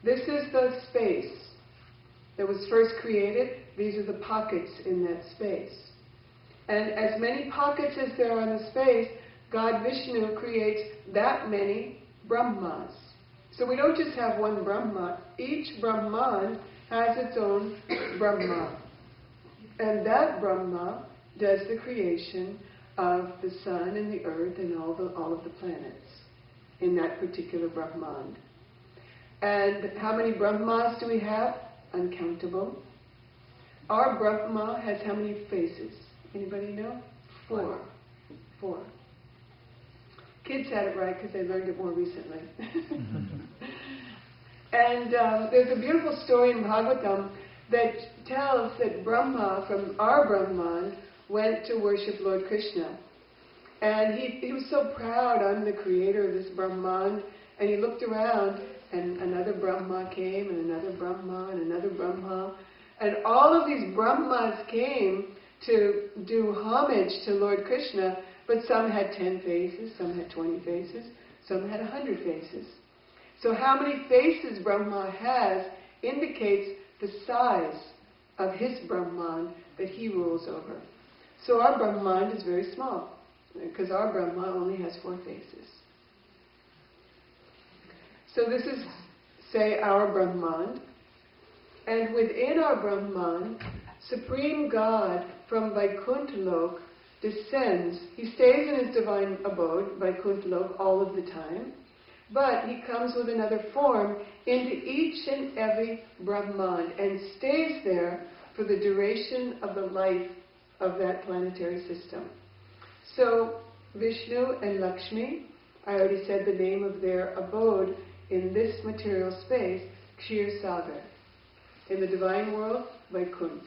This is the space that was first created. These are the pockets in that space. And as many pockets as there are in the space, God Vishnu creates that many Brahmas. So we don't just have one Brahma. Each Brahman has its own Brahma. And that Brahma does the creation of the sun and the earth and all of the planets in that particular Brahman. And how many Brahmas do we have? Uncountable. Our Brahma has how many faces? Anybody know? 4. 4. Kids had it right because they learned it more recently. And there's a beautiful story in Bhagavatam that tells that Brahma, from our Brahman, went to worship Lord Krishna. And he was so proud, I'm the creator of this Brahman. And he looked around, and another Brahma came, and another Brahma, and another Brahma. And all of these Brahmas came to do homage to Lord Krishna, but some had 10 faces, some had 20 faces, some had 100 faces. So how many faces Brahma has indicates the size of his Brahman that he rules over. So our Brahman is very small, because our Brahma only has 4 faces. So this is, say, our Brahman. And within our Brahman, Supreme God from Vaikuntha Lok descends. He stays in his divine abode, Vaikuntha Lok, all of the time. But he comes with another form into each and every Brahman and stays there for the duration of the life of that planetary system. So Vishnu and Lakshmi, I already said the name of their abode in this material space, Kshir Sagar. In the divine world, Vaikuntha.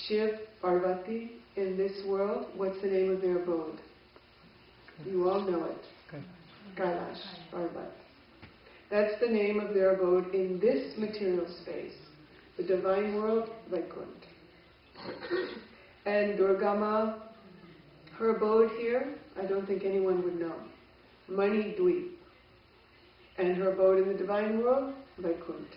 Shiv, Parvati, in this world, what's the name of their abode? You all know it. Kailash, Parvat. That's the name of their abode in this material space. The divine world, Vaikuntha. And Durgama, her abode here, I don't think anyone would know. Mani Dweep. And her abode in the divine world, Vaikuntha.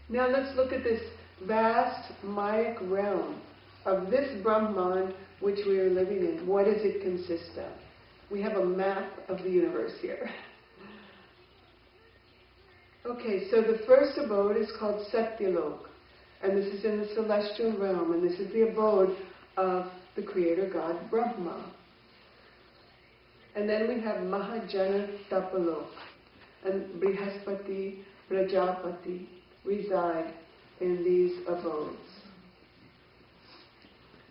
Now let's look at this vast Mayic realm of this Brahman which we are living in. What does it consist of? We have a map of the universe here. Okay, so the first abode is called Satyalok, and this is in the celestial realm, and this is the abode of the creator god Brahma. And then we have Mahajana Tapalok, and Brihaspati, Prajapati reside in these abodes.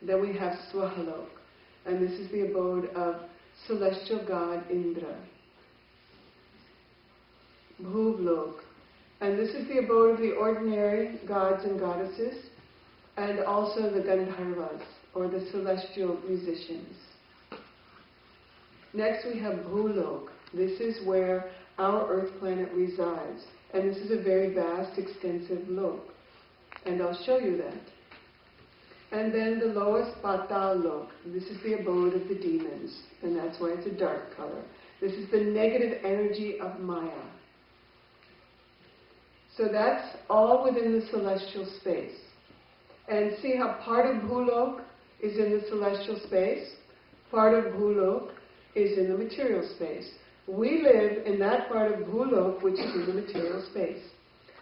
Then we have Swahalok, and this is the abode of celestial god Indra. Bhuvlok, and this is the abode of the ordinary gods and goddesses, and also the Gandharvas, or the celestial musicians. Next we have Bhulok. This is where our earth planet resides, and this is a very vast, extensive lok, and I'll show you that. And then the lowest Patal Lok. This is the abode of the demons, and that's why it's a dark color. This is the negative energy of Maya. So that's all within the celestial space. And see how part of Bhulok is in the celestial space, part of Bhulok is in the material space. We live in that part of Bhulok which is in the material space.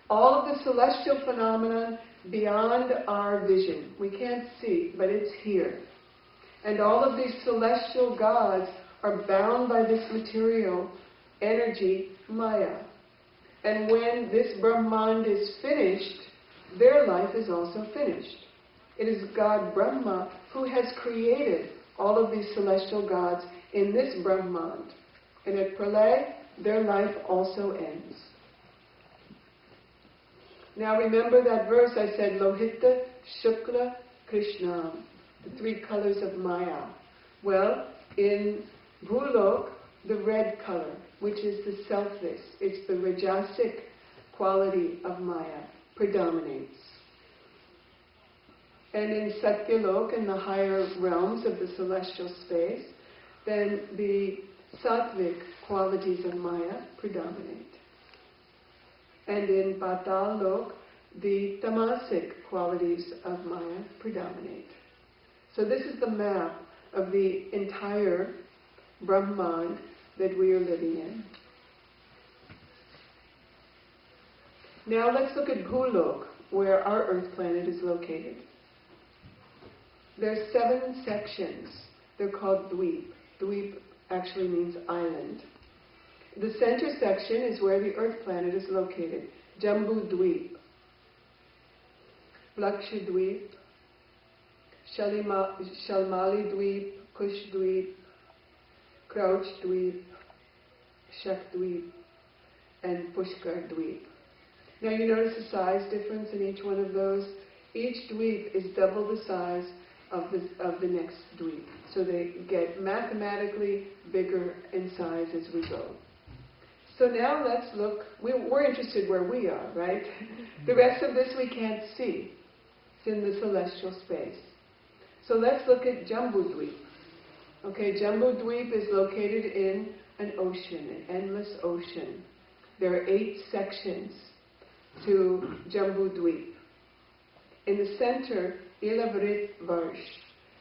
All of the celestial phenomenon beyond our vision. We can't see, but it's here. And all of these celestial gods are bound by this material energy, Maya. And when this Brahmand is finished, their life is also finished. It is God Brahma who has created all of these celestial gods in this Brahmand. And at Pralay, their life also ends. Now remember that verse I said, Lohita, Shukla, Krishna, the 3 colors of Maya. Well, in Bhulok, the red color, which is the selfless, it's the rajasic quality of Maya, predominates. And in Satyalok, in the higher realms of the celestial space, then the sattvic qualities of Maya predominate. And in Patal Lok, the tamasic qualities of Maya predominate. So this is the map of the entire Brahmand that we are living in. Now let's look at Bhulok, where our earth planet is located. There are 7 sections. They're called Dweep. Dweep actually means island. The center section is where the earth planet is located. Jambu Dweep, Blaksha Dweep, Shalmali Dweep, Kush Dweep, Crouch Dweep, Shak Dweep, and Pushkar Dweep. Now you notice the size difference in each one of those. Each dweep is double the size of the next dweep. So they get mathematically bigger in size as we go. So now let's look, we're interested where we are, right? The rest of this we can't see. It's in the celestial space. So let's look at Jambu Dweep. Okay, Jambu Dweep is located in an ocean, an endless ocean. There are 8 sections to Jambu Dweep. In the center, Ilavrit Varsh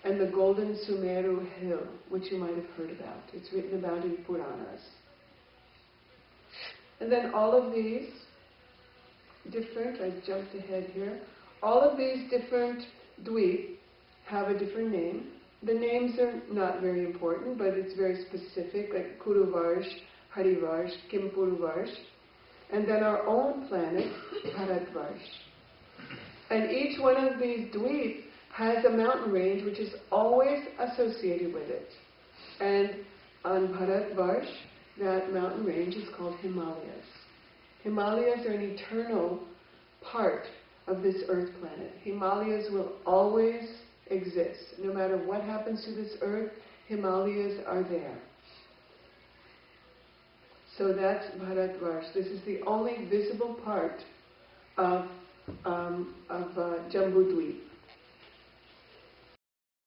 and the Golden Sumeru Hill, which you might have heard about. It's written about in Puranas. And then all of these different, I jumped ahead here, all of these different dweep have a different name. The names are not very important, but it's very specific, like Kuruvarsh, Harivarsh, Kimpuruvarsh. And then our own planet, Bharatvarsh. And each one of these dweep has a mountain range which is always associated with it. And on Bharatvarsh, that mountain range is called Himalayas. Himalayas are an eternal part of this earth planet. Himalayas will always exist. No matter what happens to this earth, Himalayas are there. So that's Bharatvarsh. This is the only visible part of Jambu Dweep.